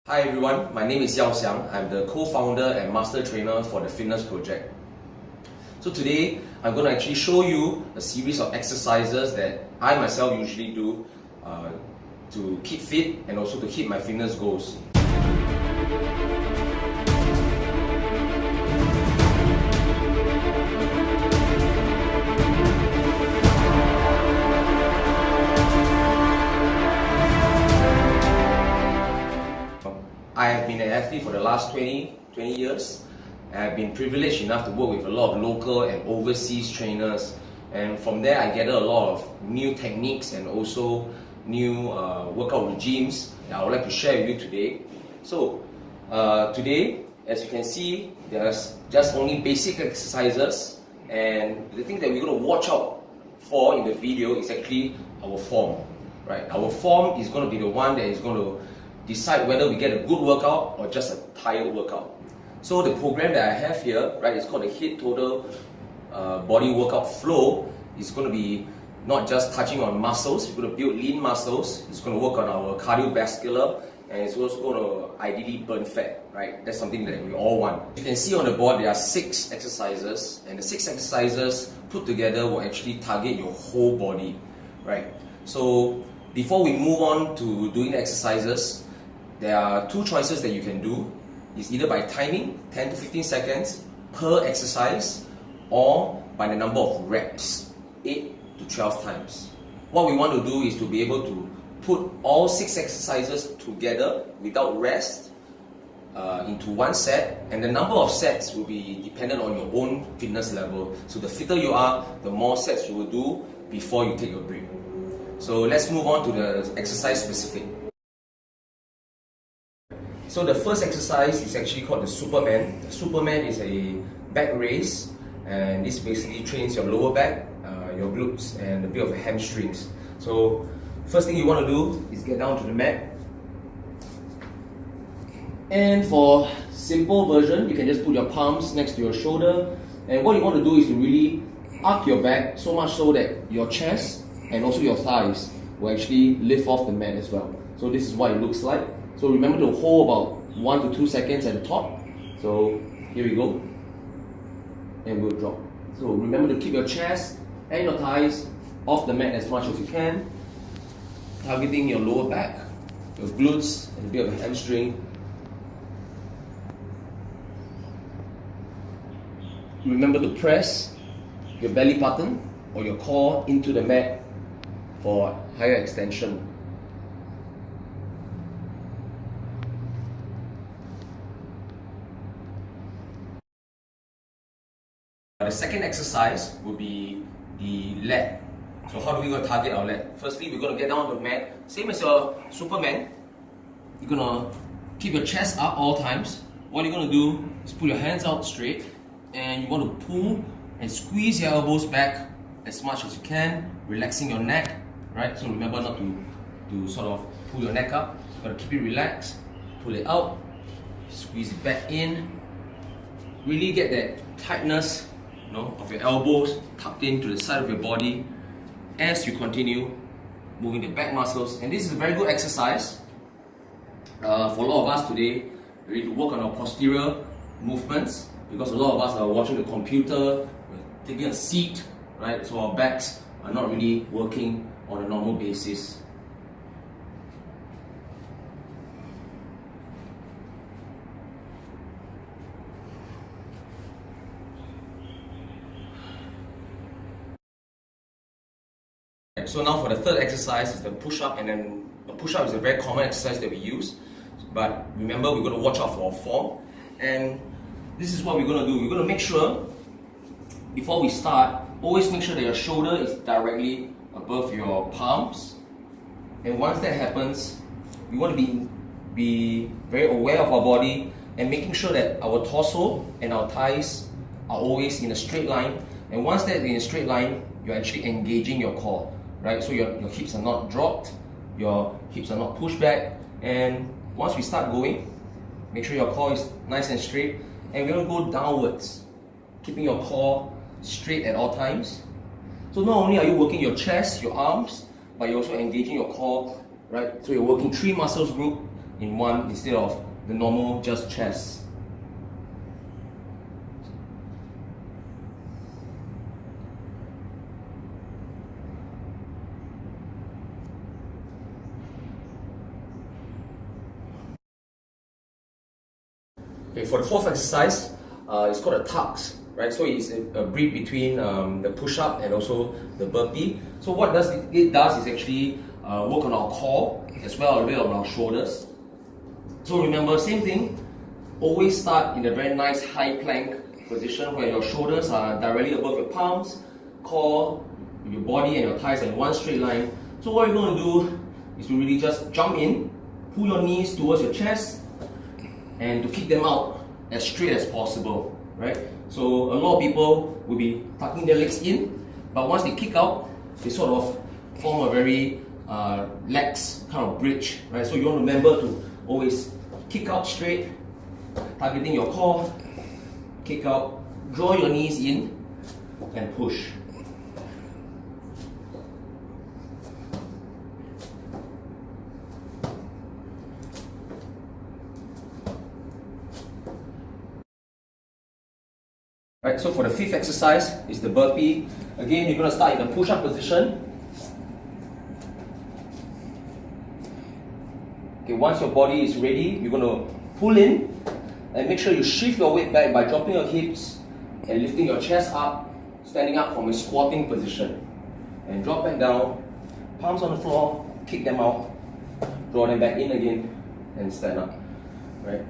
Hi everyone, my name is Yaoxiang. I'm the co-founder and master trainer for the fitness project. So today, I'm going to actually show you a series of exercises that I myself usually do to keep fit and also to hit my fitness goals. I have been an athlete for the last 20 years. I've been privileged enough to work with a lot of local and overseas trainers, and from there I gathered a lot of new techniques and also new workout regimes that I would like to share with you today. So today, as you can see, there's just only basic exercises, and the thing that we're going to watch out for in the video is actually our form. Right? Our form is going to be the one that is going to decide whether we get a good workout or just a tired workout. So the program that I have here, right, is called the HIIT Total Body Workout Flow. It's going to be not just touching on muscles, we're going to build lean muscles, it's going to work on our cardiovascular, and it's also going to ideally burn fat, right? That's something that we all want. You can see on the board there are 6 exercises, and the 6 exercises put together will actually target your whole body, right? So before we move on to doing the exercises, there are 2 choices that you can do. It's either by timing, 10 to 15 seconds per exercise, or by the number of reps, 8 to 12 times. What we want to do is to be able to put all 6 exercises together without rest into one set, and the number of sets will be dependent on your own fitness level. So the fitter you are, the more sets you will do before you take your break. So let's move on to the exercise specific. So the first exercise is actually called the Superman. The Superman is a back raise, and this basically trains your lower back, your glutes, and a bit of hamstrings. So first thing you want to do is get down to the mat. And for simple version, you can just put your palms next to your shoulder. And what you want to do is to really arc your back so much so that your chest and also your thighs will actually lift off the mat as well. So this is what it looks like. So remember to hold about 1 to 2 seconds at the top. So here we go. And we'll drop. So remember to keep your chest and your thighs off the mat as much as you can. Targeting your lower back, your glutes, and a bit of a hamstring. Remember to press your belly button or your core into the mat for higher extension. The second exercise will be the leg. So how do we go to target our leg? Firstly, we're going to get down on the mat. Same as your Superman. You're going to keep your chest up all times. What you're going to do is put your hands out straight, and you want to pull and squeeze your elbows back as much as you can, relaxing your neck, right? So remember not to sort of pull your neck up. You've got to keep it relaxed, pull it out, squeeze it back in. Really get that tightness, of your elbows tucked into the side of your body as you continue moving the back muscles. And this is a very good exercise for a lot of us today. We need to work on our posterior movements because a lot of us are watching the computer, taking a seat, right? So our backs are not really working on a normal basis. So now for the third exercise is the push-up, and then the push-up is a very common exercise that we use. But remember, we're going to watch out for our form. And this is what we're going to do. We're going to make sure, before we start, always make sure that your shoulder is directly above your palms. And once that happens, we want to be very aware of our body and making sure that our torso and our thighs are always in a straight line. And once they're in a straight line, you're actually engaging your core. Right, so your hips are not dropped, your hips are not pushed back, and once we start going, make sure your core is nice and straight, and we're going to go downwards, keeping your core straight at all times. So not only are you working your chest, your arms, but you're also engaging your core, right? So you're working 3 muscles group in one instead of the normal just chest. Okay, for the fourth exercise, it's called a tucks, right? So it's a breed between the push-up and also the burpee. So what it does is actually work on our core as well as a bit on our shoulders. So remember, same thing, always start in a very nice high plank position where your shoulders are directly above your palms, core, your body and your thighs are in one straight line. So what you're going to do is to really just jump in, pull your knees towards your chest, and to kick them out as straight as possible, right? So a lot of people will be tucking their legs in, but once they kick out, they sort of form a very lax kind of bridge, right? So you want to remember to always kick out straight, targeting your core, kick out, draw your knees in, and push. Right, so for the fifth exercise is the burpee. Again, you're going to start in the push-up position. Okay, once your body is ready, you're going to pull in and make sure you shift your weight back by dropping your hips and lifting your chest up, standing up from a squatting position. And drop back down, palms on the floor, kick them out, draw them back in again, and stand up. Right?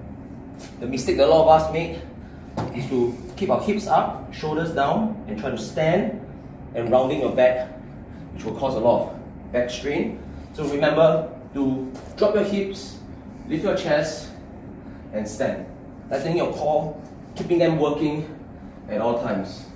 The mistake that a lot of us make is to keep our hips up, shoulders down, and try to stand and rounding your back, which will cause a lot of back strain. So remember to drop your hips, lift your chest, and stand. Tightening your core, keeping them working at all times.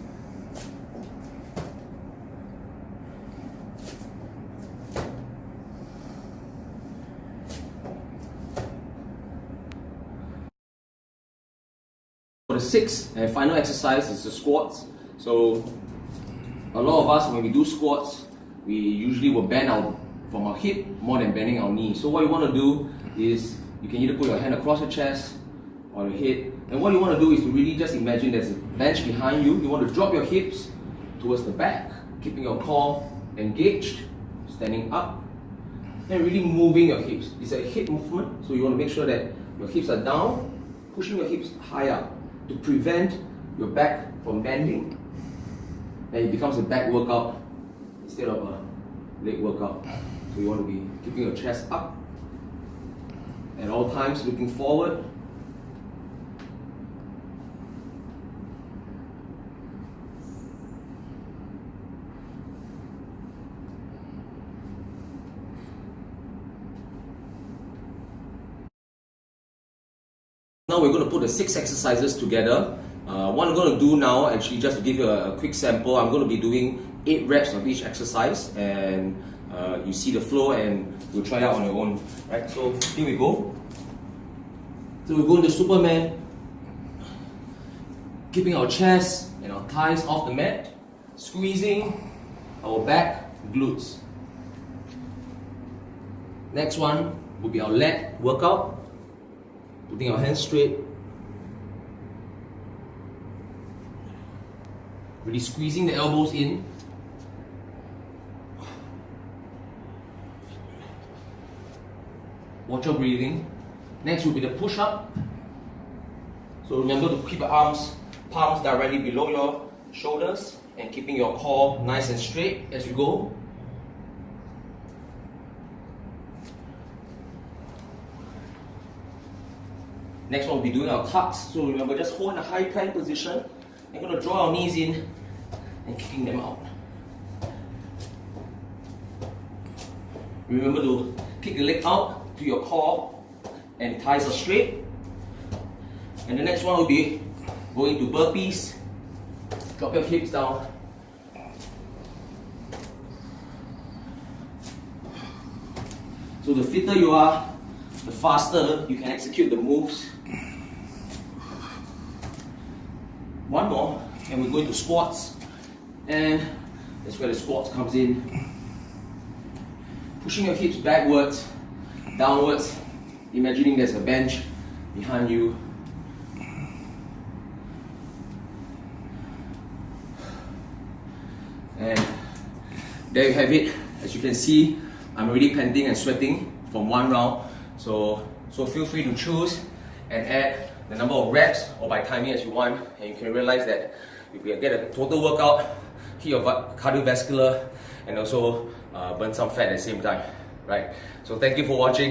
For the sixth and final exercise is the squats. So a lot of us, when we do squats, we usually will bend from our hip more than bending our knee. So what you want to do is you can either put your hand across your chest or your head. And what you want to do is to really just imagine there's a bench behind you. You want to drop your hips towards the back, keeping your core engaged, standing up, and really moving your hips. It's a hip movement, so you want to make sure that your hips are down, pushing your hips high up to prevent your back from bending. And it becomes a back workout instead of a leg workout. So you want to be keeping your chest up at all times, looking forward. Now we're going to put the 6 exercises together. What I'm going to do now, actually just to give you a quick sample, I'm going to be doing 8 reps of each exercise, and you see the flow and you'll try it out on your own. Right? So here we go. So we go into Superman, keeping our chest and our thighs off the mat, squeezing our back glutes. Next one will be our leg workout. Putting our hands straight, really squeezing the elbows in. Watch your breathing. Next will be the push-up. So remember to keep your palms directly below your shoulders and keeping your core nice and straight as you go. Next one will be doing our tucks. So remember, just hold in a high plank position. We're going to draw our knees in and kicking them out. Remember to kick the leg out to your core and thighs are straight. And the next one will be going to burpees. Drop your hips down. So the fitter you are, the faster you can execute the moves. One more, and we're going to squats, and that's where the squats comes in. Pushing your hips backwards, downwards, imagining there's a bench behind you. And there you have it. As you can see, I'm already panting and sweating from one round. So feel free to choose and add the number of reps or by timing as you want, and you can realize that you can get a total workout, hit your cardiovascular, and also burn some fat at the same time, right? So thank you for watching.